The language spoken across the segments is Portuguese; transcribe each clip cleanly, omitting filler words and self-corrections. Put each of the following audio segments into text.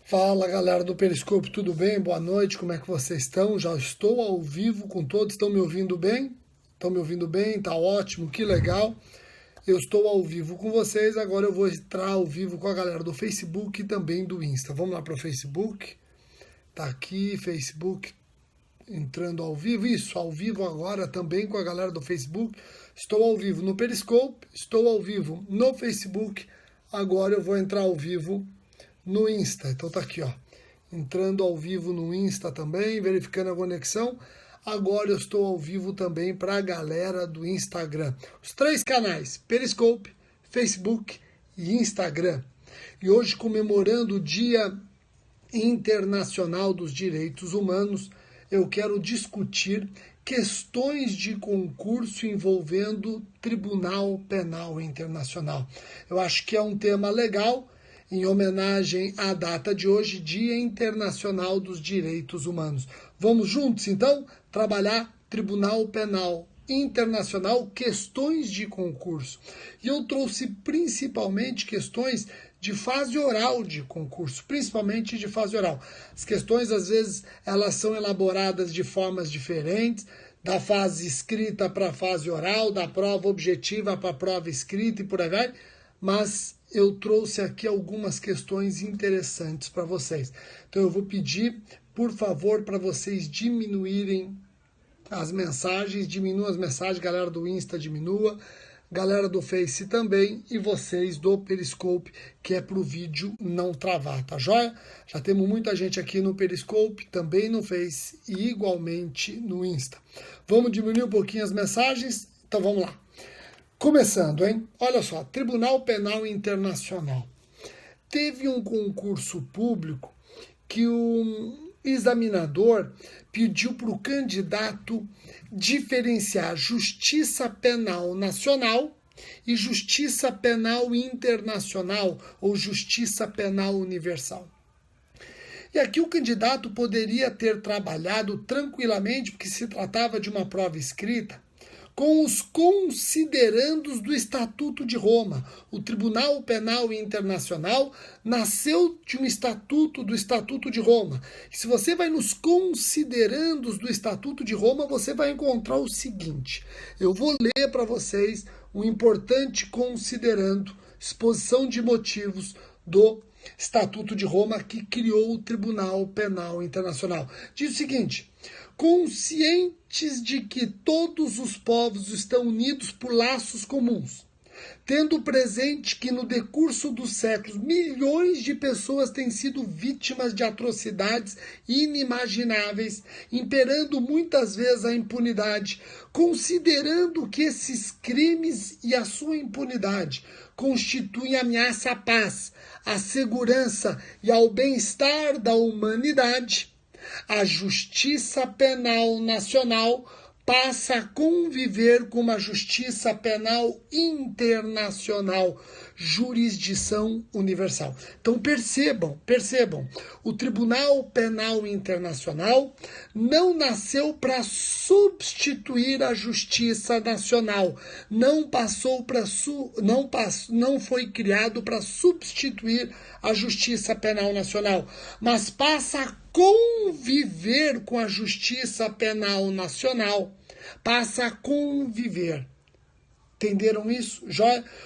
Fala galera do Periscope, tudo bem? Boa noite, como é que vocês estão? Já estou ao vivo com todos, estão me ouvindo bem? Estão me ouvindo bem? Tá ótimo, que legal. Eu estou ao vivo com vocês, agora eu vou entrar ao vivo com a galera do Facebook e também do Insta. Vamos lá para o Facebook. Tá aqui, Facebook entrando ao vivo. Isso, ao vivo agora também com a galera do Facebook. Estou ao vivo no Periscope, estou ao vivo no Facebook. Agora eu vou entrar ao vivo no Insta. Então tá aqui, ó. Entrando ao vivo no Insta também, verificando a conexão. Agora eu estou ao vivo também para a galera do Instagram. Os 3 canais, Periscope, Facebook e Instagram. E hoje, comemorando o Dia Internacional dos Direitos Humanos, eu quero discutir questões de concurso envolvendo Tribunal Penal Internacional. Eu acho que é um tema legal, em homenagem à data de hoje, Dia Internacional dos Direitos Humanos. Vamos juntos, então, trabalhar Tribunal Penal Internacional, questões de concurso. E eu trouxe principalmente questões de fase oral de concurso, principalmente de fase oral. As questões, às vezes, elas são elaboradas de formas diferentes, da fase escrita para a fase oral, da prova objetiva para a prova escrita e por aí vai, mas eu trouxe aqui algumas questões interessantes para vocês. Então eu vou pedir, por favor, para vocês diminuírem as mensagens, diminuam as mensagens, galera do Insta diminua, galera do Face também, e vocês do Periscope, que é para o vídeo não travar, tá joia? Já temos muita gente aqui no Periscope, também no Face e igualmente no Insta. Vamos diminuir um pouquinho as mensagens? Então vamos lá. Começando, hein? Olha só, Tribunal Penal Internacional. Teve um concurso público que o examinador pediu para o candidato diferenciar Justiça Penal Nacional e Justiça Penal Internacional ou Justiça Penal Universal. E aqui o candidato poderia ter trabalhado tranquilamente, porque se tratava de uma prova escrita, com os considerandos do Estatuto de Roma. O Tribunal Penal Internacional nasceu de um estatuto, do Estatuto de Roma. E se você vai nos considerandos do Estatuto de Roma, você vai encontrar o seguinte. Eu vou ler para vocês um importante considerando, exposição de motivos do Estatuto de Roma que criou o Tribunal Penal Internacional. Diz o seguinte: conscientes de que todos os povos estão unidos por laços comuns, tendo presente que no decurso dos séculos milhões de pessoas têm sido vítimas de atrocidades inimagináveis, imperando muitas vezes a impunidade, considerando que esses crimes e a sua impunidade constituem ameaça à paz, à segurança e ao bem-estar da humanidade, a Justiça Penal Nacional passa a conviver com uma Justiça Penal Internacional, jurisdição universal. Então percebam, o Tribunal Penal Internacional não nasceu para substituir a Justiça Nacional, não foi criado para substituir a Justiça Penal Nacional, mas passa a conviver com a Justiça Penal Nacional, passa a conviver. Entenderam isso?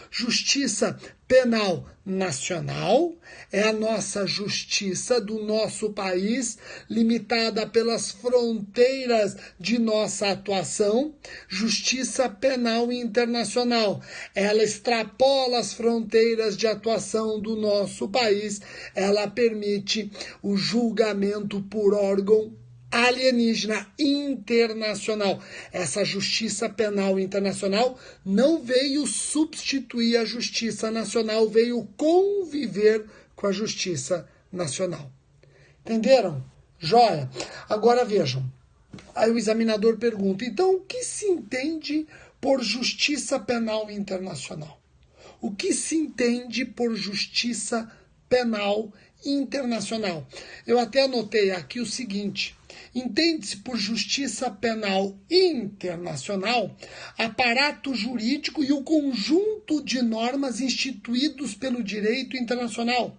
Justiça Penal Nacional é a nossa justiça do nosso país, limitada pelas fronteiras de nossa atuação. Justiça Penal Internacional, ela extrapola as fronteiras de atuação do nosso país, ela permite o julgamento por órgão alienígena internacional. Essa Justiça Penal Internacional não veio substituir a Justiça Nacional, veio conviver com a Justiça Nacional. Entenderam? Joia? Agora vejam. Aí o examinador pergunta, então o que se entende por Justiça Penal Internacional? O que se entende por Justiça Penal Internacional. Eu até anotei aqui o seguinte: entende-se por justiça penal internacional aparato jurídico e o conjunto de normas instituídos pelo direito internacional,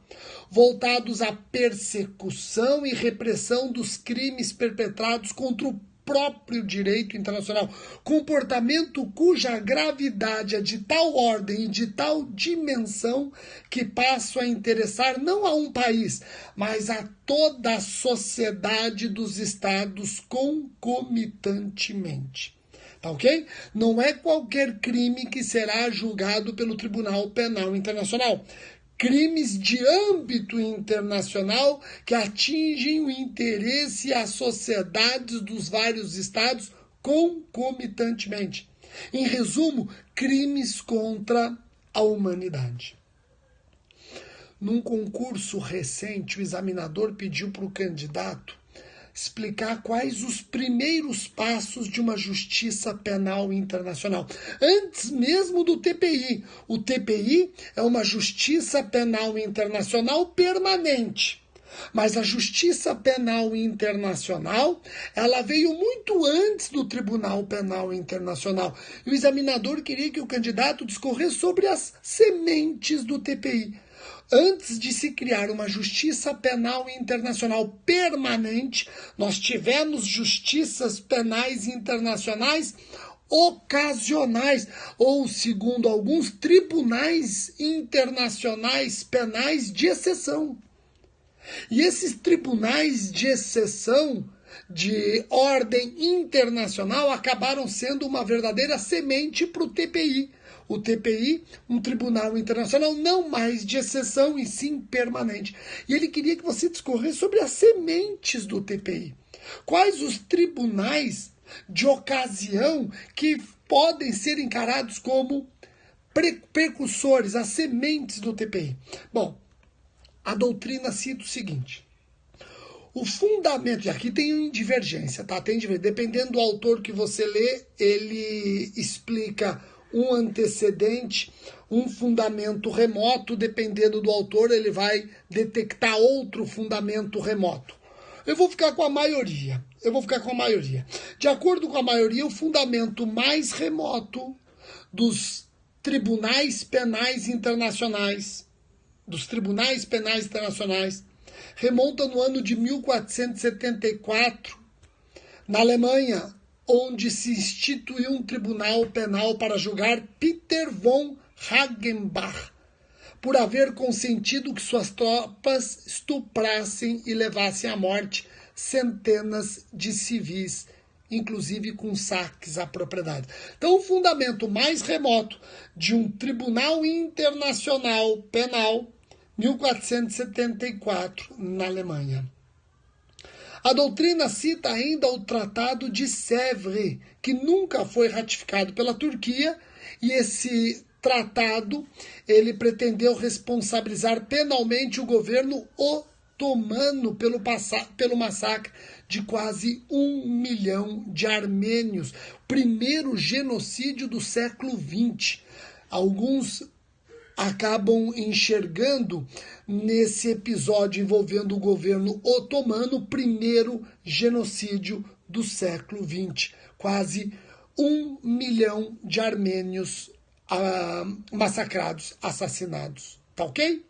voltados à persecução e repressão dos crimes perpetrados contra o próprio direito internacional, comportamento cuja gravidade é de tal ordem e de tal dimensão que passam a interessar não a um país, mas a toda a sociedade dos estados concomitantemente. Tá ok? Não é qualquer crime que será julgado pelo Tribunal Penal Internacional. Crimes de âmbito internacional que atingem o interesse e as sociedades dos vários estados concomitantemente. Em resumo, crimes contra a humanidade. Num concurso recente, o examinador pediu para o candidato explicar quais os primeiros passos de uma justiça penal internacional. Antes mesmo do TPI. O TPI é uma justiça penal internacional permanente. Mas a justiça penal internacional, ela veio muito antes do Tribunal Penal Internacional. E o examinador queria que o candidato discorresse sobre as sementes do TPI. Antes de se criar uma justiça penal internacional permanente, nós tivemos justiças penais internacionais ocasionais, ou, segundo alguns, tribunais internacionais penais de exceção. E esses tribunais de exceção de ordem internacional acabaram sendo uma verdadeira semente para o TPI. O TPI, um tribunal internacional não mais de exceção e sim permanente. E ele queria que você discorresse sobre as sementes do TPI. Quais os tribunais de ocasião que podem ser encarados como precursores, as sementes do TPI? Bom, a doutrina cita o seguinte: o fundamento, e aqui tem divergência, tá? Tem divergência. Dependendo do autor que você lê, ele explica um antecedente, um fundamento remoto. Dependendo do autor, ele vai detectar outro fundamento remoto. Eu vou ficar com a maioria. De acordo com a maioria, o fundamento mais remoto dos tribunais penais internacionais, remonta no ano de 1474, na Alemanha, onde se instituiu um tribunal penal para julgar Peter von Hagenbach por haver consentido que suas tropas estuprassem e levassem à morte centenas de civis, inclusive com saques à propriedade. Então, o fundamento mais remoto de um tribunal internacional penal, 1474, na Alemanha. A doutrina cita ainda o Tratado de Sèvres, que nunca foi ratificado pela Turquia, e esse tratado ele pretendeu responsabilizar penalmente o governo otomano pelo massacre de quase 1 milhão de armênios, primeiro genocídio do século XX. Alguns acabam enxergando nesse episódio envolvendo o governo otomano o primeiro genocídio do século XX. Quase 1 milhão de armênios massacrados, assassinados. Tá ok?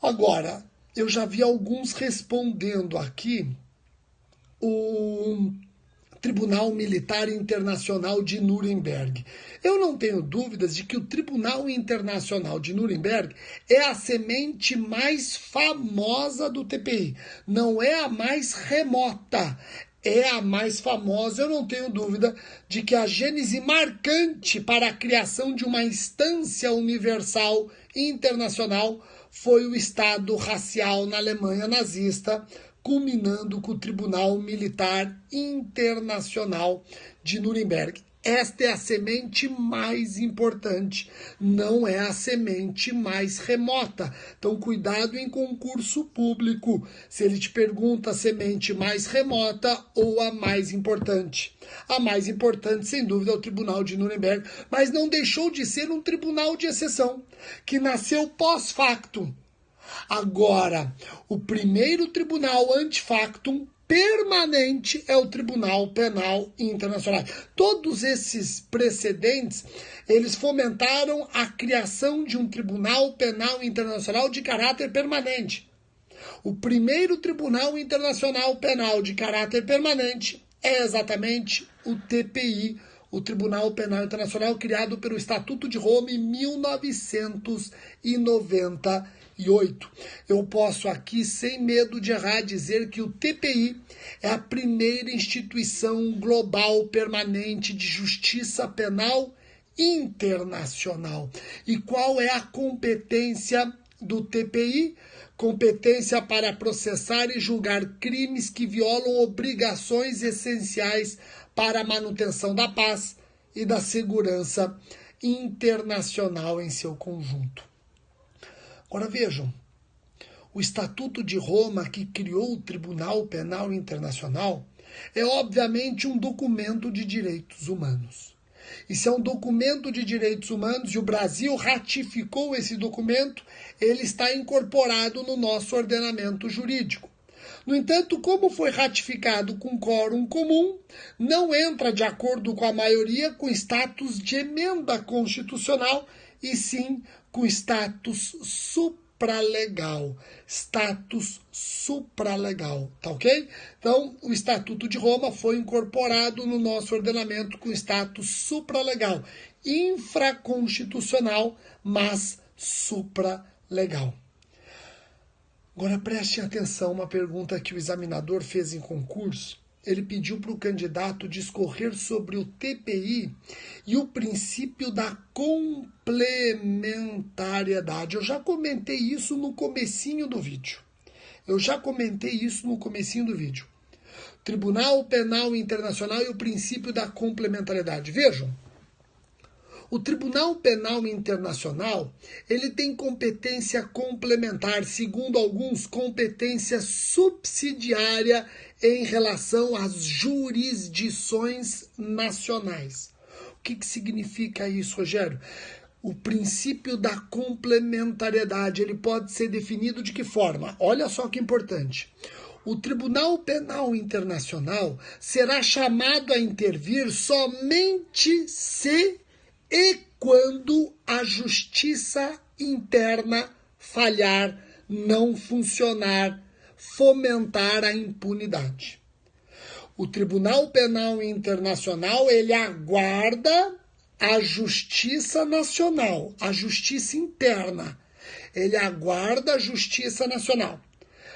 Agora, eu já vi alguns respondendo aqui o Tribunal Militar Internacional de Nuremberg. Eu não tenho dúvidas de que o Tribunal Internacional de Nuremberg é a semente mais famosa do TPI. Não é a mais remota, é a mais famosa. Eu não tenho dúvida de que a gênese marcante para a criação de uma instância universal internacional foi o Estado racial na Alemanha nazista, culminando com o Tribunal Militar Internacional de Nuremberg. Esta é a semente mais importante, não é a semente mais remota. Então, cuidado em concurso público, se ele te pergunta a semente mais remota ou a mais importante. A mais importante, sem dúvida, é o Tribunal de Nuremberg, mas não deixou de ser um tribunal de exceção, que nasceu pós-facto. Agora, o primeiro tribunal ante factum permanente é o Tribunal Penal Internacional. Todos esses precedentes, eles fomentaram a criação de um Tribunal Penal Internacional de caráter permanente. O primeiro Tribunal Internacional Penal de caráter permanente é exatamente o TPI, o Tribunal Penal Internacional, criado pelo Estatuto de Roma em 1998. Eu posso aqui, sem medo de errar, dizer que o TPI é a primeira instituição global permanente de justiça penal internacional. E qual é a competência do TPI? Competência para processar e julgar crimes que violam obrigações essenciais para a manutenção da paz e da segurança internacional em seu conjunto. Agora vejam, o Estatuto de Roma, que criou o Tribunal Penal Internacional, é obviamente um documento de direitos humanos. Isso é um documento de direitos humanos e o Brasil ratificou esse documento, ele está incorporado no nosso ordenamento jurídico. No entanto, como foi ratificado com quórum comum, não entra de acordo com a maioria com status de emenda constitucional e sim com status supralegal. Status supralegal, tá ok? Então, o Estatuto de Roma foi incorporado no nosso ordenamento com status supralegal. Infraconstitucional, mas supralegal. Agora preste atenção, uma pergunta que o examinador fez em concurso. Ele pediu para o candidato discorrer sobre o TPI e o princípio da complementariedade. Eu já comentei isso no comecinho do vídeo. Tribunal Penal Internacional e o princípio da complementariedade. Vejam. O Tribunal Penal Internacional, ele tem competência complementar, segundo alguns, competência subsidiária em relação às jurisdições nacionais. O que significa isso, Rogério? O princípio da complementariedade, ele pode ser definido de que forma? Olha só que importante. O Tribunal Penal Internacional será chamado a intervir somente se e quando a justiça interna falhar, não funcionar, fomentar a impunidade. O Tribunal Penal Internacional, ele aguarda a justiça nacional, a justiça interna. Ele aguarda a justiça nacional.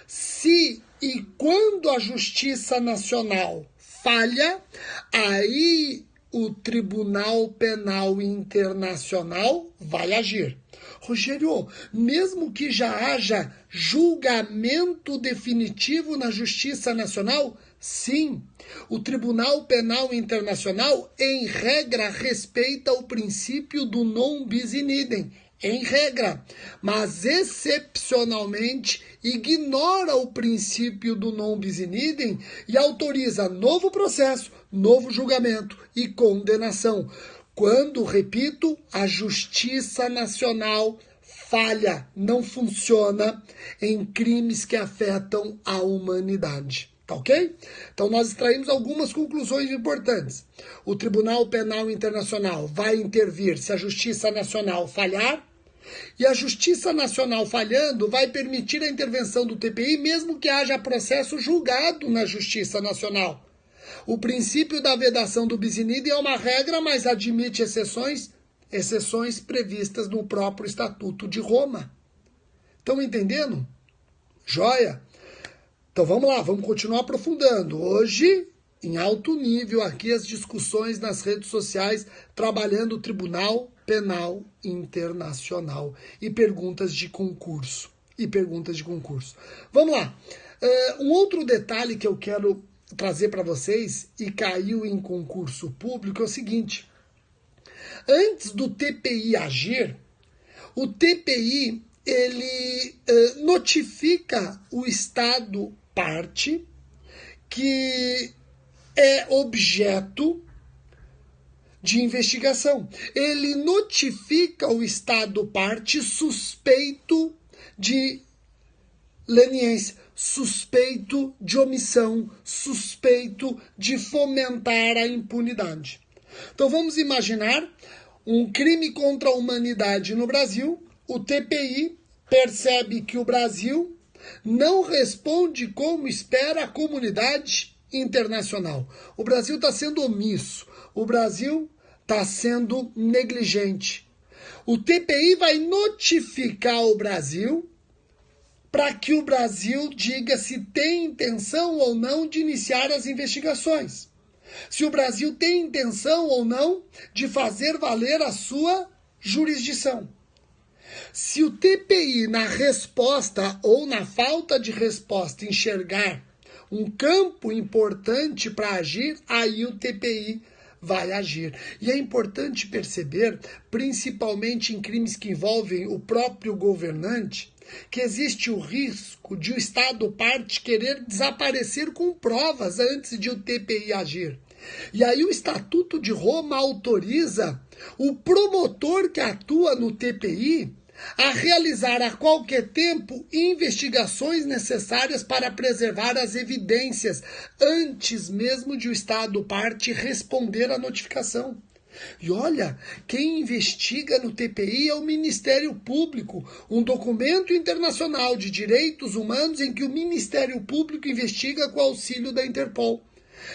Se e quando a justiça nacional falha, aí o Tribunal Penal Internacional vai agir. Rogério, mesmo que já haja julgamento definitivo na Justiça Nacional, sim, o Tribunal Penal Internacional, em regra, respeita o princípio do non bis in idem, em regra, mas excepcionalmente ignora o princípio do non bis in idem e autoriza novo processo, novo julgamento e condenação, quando, repito, a Justiça Nacional falha, não funciona em crimes que afetam a humanidade. Tá ok? Então nós extraímos algumas conclusões importantes. O Tribunal Penal Internacional vai intervir se a Justiça Nacional falhar, e a Justiça Nacional falhando vai permitir a intervenção do TPI mesmo que haja processo julgado na Justiça Nacional. O princípio da vedação do bis in idem é uma regra, mas admite exceções previstas no próprio Estatuto de Roma. Estão entendendo? Joia? Então vamos lá, vamos continuar aprofundando. Hoje, em alto nível, aqui as discussões nas redes sociais, trabalhando o Tribunal Penal Internacional e perguntas de concurso. Vamos lá. Um outro detalhe que eu quero trazer para vocês e caiu em concurso público é o seguinte. Antes do TPI agir, o TPI ele notifica o Estado parte que é objeto de investigação. Ele notifica o Estado parte suspeito de leniense, suspeito de omissão, suspeito de fomentar a impunidade. Então vamos imaginar um crime contra a humanidade no Brasil, o TPI percebe que o Brasil não responde como espera a comunidade internacional. O Brasil está sendo omisso, o Brasil está sendo negligente. O TPI vai notificar o Brasil para que o Brasil diga se tem intenção ou não de iniciar as investigações. Se o Brasil tem intenção ou não de fazer valer a sua jurisdição. Se o TPI, na resposta ou na falta de resposta, enxergar um campo importante para agir, aí o TPI vai agir. E é importante perceber, principalmente em crimes que envolvem o próprio governante, que existe o risco de o Estado parte querer desaparecer com provas antes de o TPI agir. E aí o Estatuto de Roma autoriza o promotor que atua no TPI a realizar a qualquer tempo investigações necessárias para preservar as evidências antes mesmo de o Estado parte responder à notificação. E olha, quem investiga no TPI é o Ministério Público, um documento internacional de direitos humanos em que o Ministério Público investiga com auxílio da Interpol.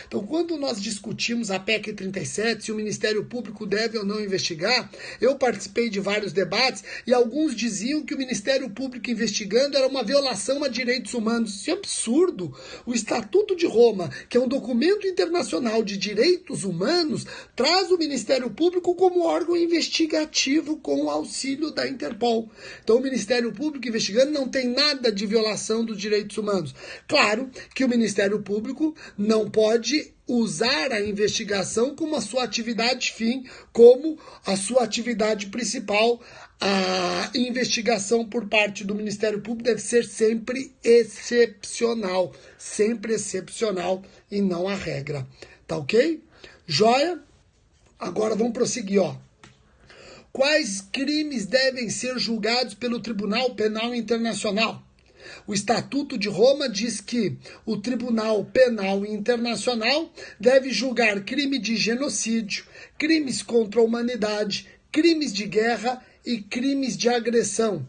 Então, quando nós discutimos a PEC 37, se o Ministério Público deve ou não investigar, eu participei de vários debates e alguns diziam que o Ministério Público investigando era uma violação a direitos humanos. Isso é absurdo. O Estatuto de Roma, que é um documento internacional de direitos humanos, traz o Ministério Público como órgão investigativo com o auxílio da Interpol. Então, o Ministério Público investigando não tem nada de violação dos direitos humanos. Claro que o Ministério Público não pode usar a investigação como a sua atividade fim, como a sua atividade principal. A investigação por parte do Ministério Público deve ser sempre excepcional e não a regra. Tá ok? Joia? Agora vamos prosseguir, ó. Quais crimes devem ser julgados pelo Tribunal Penal Internacional? O Estatuto de Roma diz que o Tribunal Penal Internacional deve julgar crime de genocídio, crimes contra a humanidade, crimes de guerra e crimes de agressão.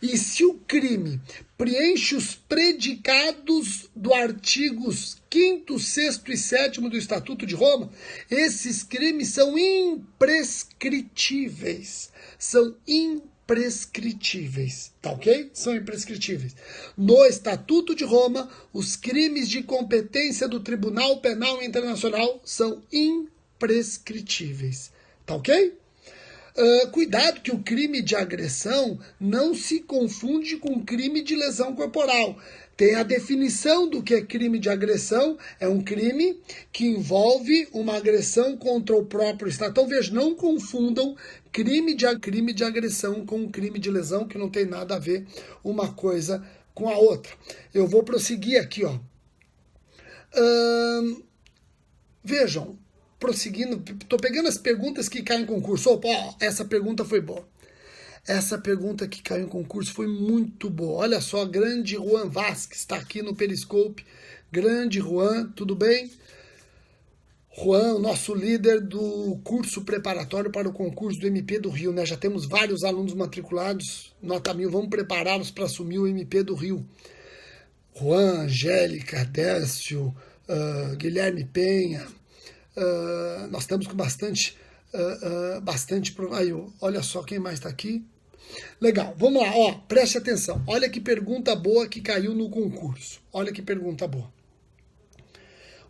E se o crime preenche os predicados do artigos 5º, 6º e 7º do Estatuto de Roma, esses crimes são imprescritíveis. Tá ok? São imprescritíveis. No Estatuto de Roma, os crimes de competência do Tribunal Penal Internacional são imprescritíveis. Tá ok? Cuidado que o crime de agressão não se confunde com crime de lesão corporal. Tem a definição do que é crime de agressão, é um crime que envolve uma agressão contra o próprio Estado. Então, veja, não confundam crime de agressão com um crime de lesão, que não tem nada a ver uma coisa com a outra. Eu vou prosseguir aqui, ó. Vejam, prosseguindo, estou pegando as perguntas que caem em concurso. Opa, ó, essa pergunta foi boa. Essa pergunta que caiu em concurso foi muito boa. Olha só, grande Juan Vasquez está aqui no Periscope. Grande Juan, tudo bem? Juan, nosso líder do curso preparatório para o concurso do MP do Rio, né? Já temos vários alunos matriculados, nota 1000, vamos prepará-los para assumir o MP do Rio. Juan, Angélica, Décio, Guilherme Penha, nós estamos com bastante aí, olha só quem mais está aqui. Legal, vamos lá, ó, preste atenção. Olha que pergunta boa que caiu no concurso. Olha que pergunta boa.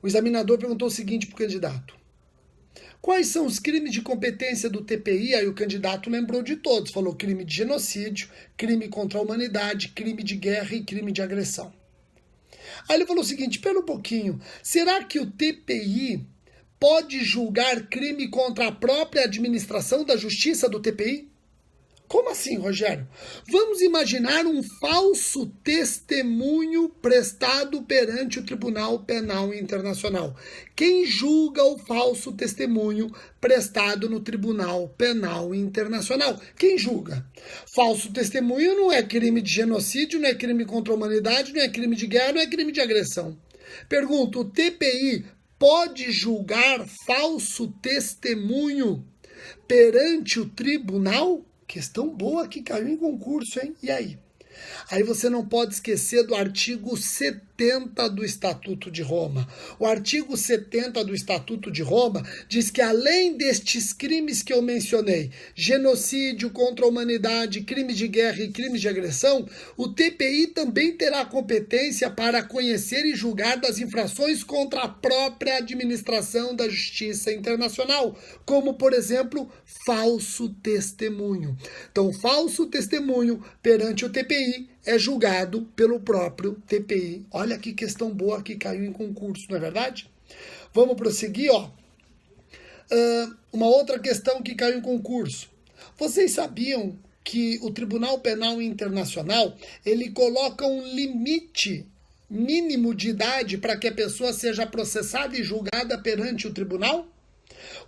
O examinador perguntou o seguinte para o candidato: quais são os crimes de competência do TPI? Aí o candidato lembrou de todos. Falou crime de genocídio, crime contra a humanidade, crime de guerra e crime de agressão. Aí ele falou o seguinte: espera um pouquinho, será que o TPI pode julgar crime contra a própria administração da justiça do TPI? Como assim, Rogério? Vamos imaginar um falso testemunho prestado perante o Tribunal Penal Internacional. Quem julga o falso testemunho prestado no Tribunal Penal Internacional? Quem julga? Falso testemunho não é crime de genocídio, não é crime contra a humanidade, não é crime de guerra, não é crime de agressão. Pergunto, o TPI pode julgar falso testemunho perante o tribunal? Questão boa que caiu em concurso, hein? E aí? Aí você não pode esquecer do artigo 70 do Estatuto de Roma. O artigo 70 do Estatuto de Roma diz que além destes crimes que eu mencionei, genocídio contra a humanidade, crimes de guerra e crimes de agressão, o TPI também terá competência para conhecer e julgar das infrações contra a própria administração da Justiça Internacional, como, por exemplo, falso testemunho. Então, falso testemunho perante o TPI é julgado pelo próprio TPI. Olha que questão boa que caiu em concurso, não é verdade? Vamos prosseguir, ó. Uma outra questão que caiu em concurso. Vocês sabiam que o Tribunal Penal Internacional, ele coloca um limite mínimo de idade para que a pessoa seja processada e julgada perante o tribunal?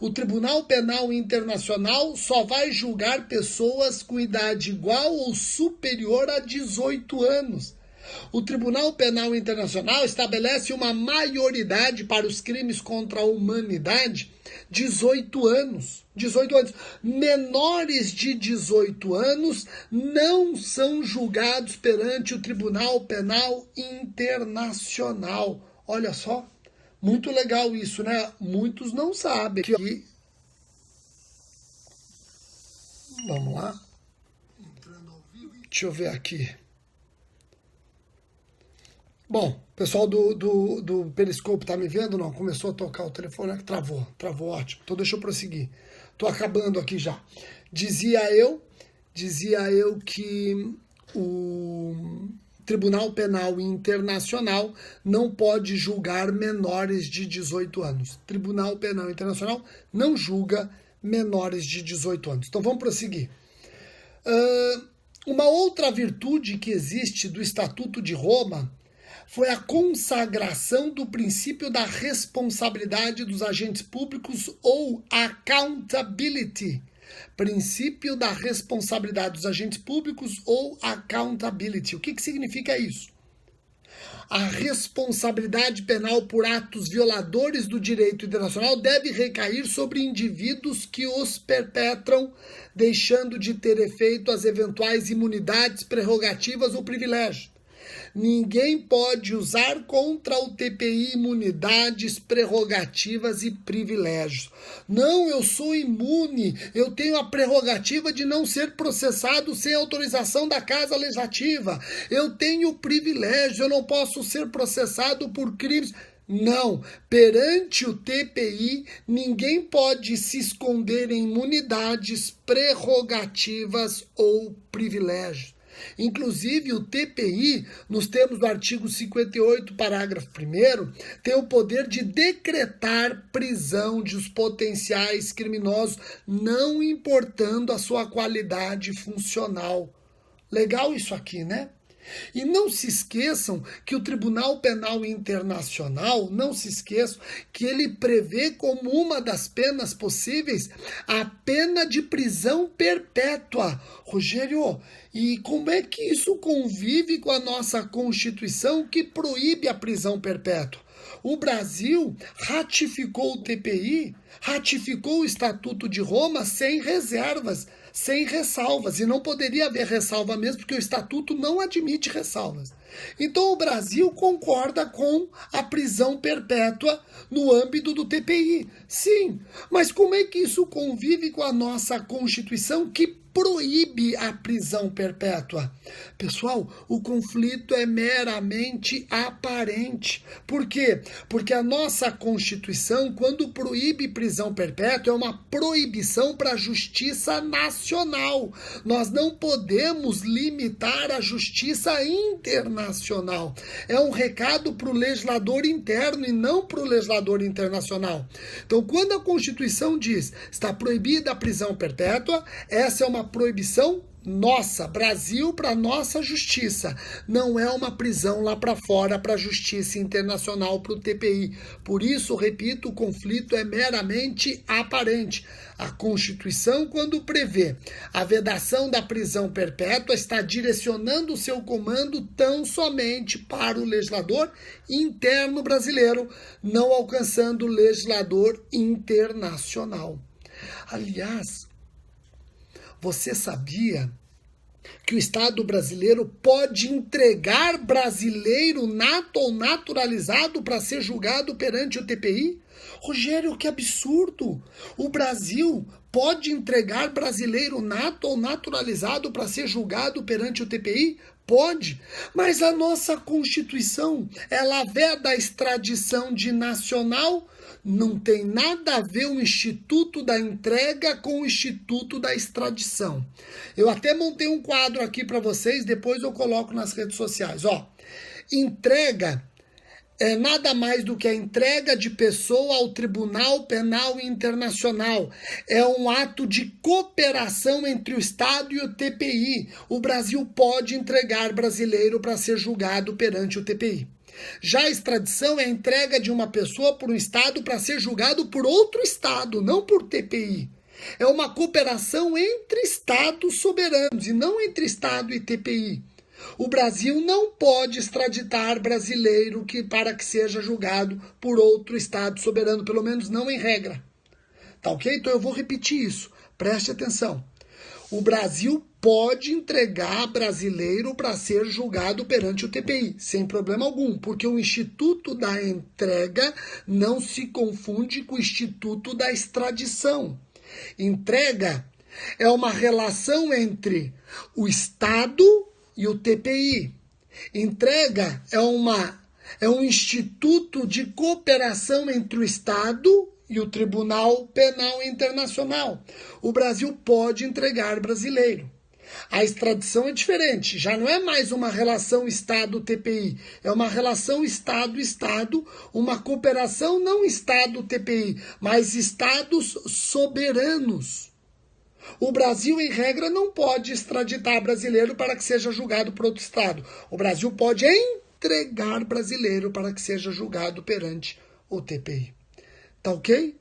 O Tribunal Penal Internacional só vai julgar pessoas com idade igual ou superior a 18 anos. O Tribunal Penal Internacional estabelece uma maioridade para os crimes contra a humanidade, 18 anos. 18 anos. Menores de 18 anos não são julgados perante o Tribunal Penal Internacional. Olha só. Muito legal isso, né? Muitos não sabem. Aqui. Vamos lá. Deixa eu ver aqui. Bom, o pessoal do Periscope tá me vendo? Não, começou a tocar o telefone, travou, ótimo. Então deixa eu prosseguir. Tô acabando aqui já. Dizia eu que o Tribunal Penal Internacional não pode julgar menores de 18 anos. Tribunal Penal Internacional não julga menores de 18 anos. Então vamos prosseguir. Uma outra virtude que existe do Estatuto de Roma foi a consagração do princípio da responsabilidade dos agentes públicos ou accountability. Princípio da responsabilidade dos agentes públicos ou accountability. O que significa isso? A responsabilidade penal por atos violadores do direito internacional deve recair sobre indivíduos que os perpetram, deixando de ter efeito as eventuais imunidades, prerrogativas ou privilégios. Ninguém pode usar contra o TPI imunidades, prerrogativas e privilégios. Não, eu sou imune, eu tenho a prerrogativa de não ser processado sem autorização da Casa Legislativa. Eu tenho privilégio, eu não posso ser processado por crimes. Não, perante o TPI, ninguém pode se esconder em imunidades, prerrogativas ou privilégios. Inclusive, o TPI, nos termos do artigo 58, parágrafo 1º, tem o poder de decretar prisão de os potenciais criminosos, não importando a sua qualidade funcional. Legal isso aqui, né? E não se esqueçam que o Tribunal Penal Internacional, não se esqueçam que ele prevê como uma das penas possíveis a pena de prisão perpétua. Rogério, e como é que isso convive com a nossa Constituição que proíbe a prisão perpétua? O Brasil ratificou o TPI, ratificou o Estatuto de Roma sem reservas, sem ressalvas, e não poderia haver ressalva mesmo, porque o Estatuto não admite ressalvas. Então o Brasil concorda com a prisão perpétua no âmbito do TPI. Sim, mas como é que isso convive com a nossa Constituição que proíbe a prisão perpétua? Pessoal, o conflito é meramente aparente. Por quê? Porque a nossa Constituição, quando proíbe prisão perpétua, é uma proibição para a justiça nacional. Nós não podemos limitar a justiça internacional. É um recado para o legislador interno e não para o legislador internacional. Então, quando a Constituição diz está proibida a prisão perpétua, essa é uma proibição nossa, Brasil para nossa justiça. Não é uma prisão lá para fora para a justiça internacional, para o TPI. Por isso, repito, o conflito é meramente aparente. A Constituição, quando prevê a vedação da prisão perpétua, está direcionando o seu comando tão somente para o legislador interno brasileiro, não alcançando o legislador internacional. Aliás, você sabia que o Estado brasileiro pode entregar brasileiro nato ou naturalizado para ser julgado perante o TPI? Rogério, que absurdo! O Brasil pode entregar brasileiro nato ou naturalizado para ser julgado perante o TPI? Pode, mas a nossa Constituição, ela veda a extradição de nacional. Não tem nada a ver o Instituto da Entrega com o Instituto da Extradição. Eu até montei um quadro aqui para vocês, depois eu coloco nas redes sociais. Entrega é nada mais do que a entrega de pessoa ao Tribunal Penal Internacional. É um ato de cooperação entre o Estado e o TPI. O Brasil pode entregar brasileiro para ser julgado perante o TPI. Já a extradição é a entrega de uma pessoa por um Estado para ser julgado por outro Estado, não por TPI. É uma cooperação entre Estados soberanos e não entre Estado e TPI. O Brasil não pode extraditar brasileiro para que seja julgado por outro Estado soberano, pelo menos não em regra. Tá ok? Então eu vou repetir isso. Preste atenção. O Brasil pode entregar brasileiro para ser julgado perante o TPI, sem problema algum, porque o Instituto da Entrega não se confunde com o Instituto da Extradição. Entrega é uma relação entre o Estado e o TPI. Entrega é um instituto de cooperação entre o Estado e o Tribunal Penal Internacional. O Brasil pode entregar brasileiro. A extradição é diferente, já não é mais uma relação Estado-TPI, é uma relação Estado-Estado, uma cooperação não Estado-TPI, mas Estados soberanos. O Brasil, em regra, não pode extraditar brasileiro para que seja julgado por outro Estado. O Brasil pode entregar brasileiro para que seja julgado perante o TPI. Tá ok?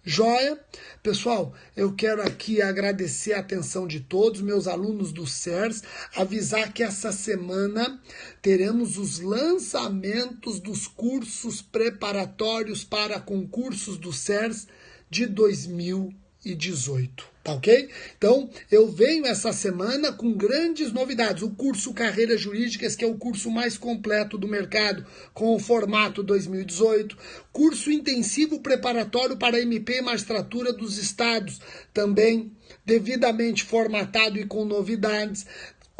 Joia? Pessoal, eu quero aqui agradecer a atenção de todos, meus alunos do CERS, avisar que essa semana teremos os lançamentos dos cursos preparatórios para concursos do CERS de 2018. Tá ok? Então, eu venho essa semana com grandes novidades. O curso Carreiras Jurídicas, que é o curso mais completo do mercado, com o formato 2018. Curso intensivo preparatório para MP e magistratura dos estados, também devidamente formatado e com novidades.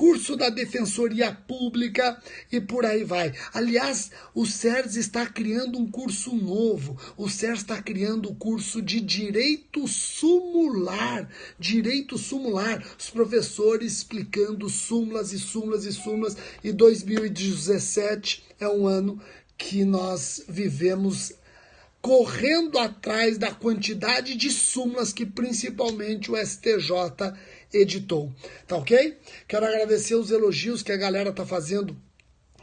Curso da Defensoria Pública e por aí vai. Aliás, o CERS está criando um curso novo. O CERS está criando o curso de Direito Sumular. Direito Sumular. Os professores explicando súmulas e súmulas e súmulas. E 2017 é um ano que nós vivemos correndo atrás da quantidade de súmulas que principalmente o STJ editou. Tá ok? Quero agradecer os elogios que a galera tá fazendo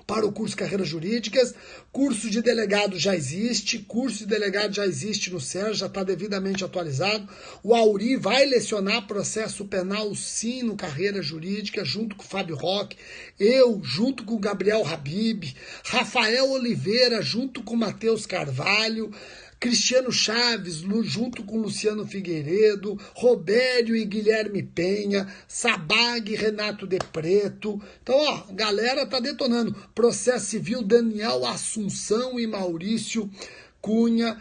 para o curso Carreiras Jurídicas. Curso de delegado já existe, curso de delegado já existe no CERS, já está devidamente atualizado. O Auri vai lecionar processo penal sim no Carreira Jurídica, junto com o Fábio Roque, eu junto com o Gabriel Habib, Rafael Oliveira junto com o Matheus Carvalho, Cristiano Chaves, junto com Luciano Figueiredo, Robério e Guilherme Penha, Sabag e Renato De Preto. Então, galera tá detonando. Processo Civil, Daniel Assunção e Maurício Cunha.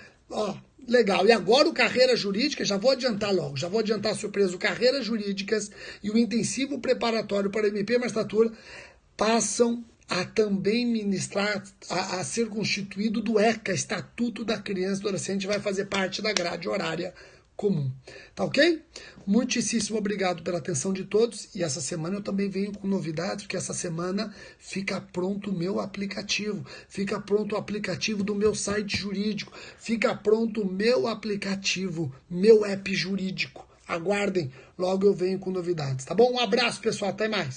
Legal. E agora o Carreira Jurídica, já vou adiantar logo, já vou adiantar a surpresa. O Carreiras Jurídicas e o intensivo preparatório para MP e magistratura passam a também ministrar, a ser constituído do ECA, Estatuto da Criança e do Adolescente, vai fazer parte da grade horária comum. Tá ok? Muitíssimo obrigado pela atenção de todos. E essa semana eu também venho com novidades, porque essa semana fica pronto o meu aplicativo, fica pronto o aplicativo do meu site jurídico, fica pronto o meu aplicativo, meu app jurídico. Aguardem, logo eu venho com novidades, tá bom? Um abraço, pessoal, até mais.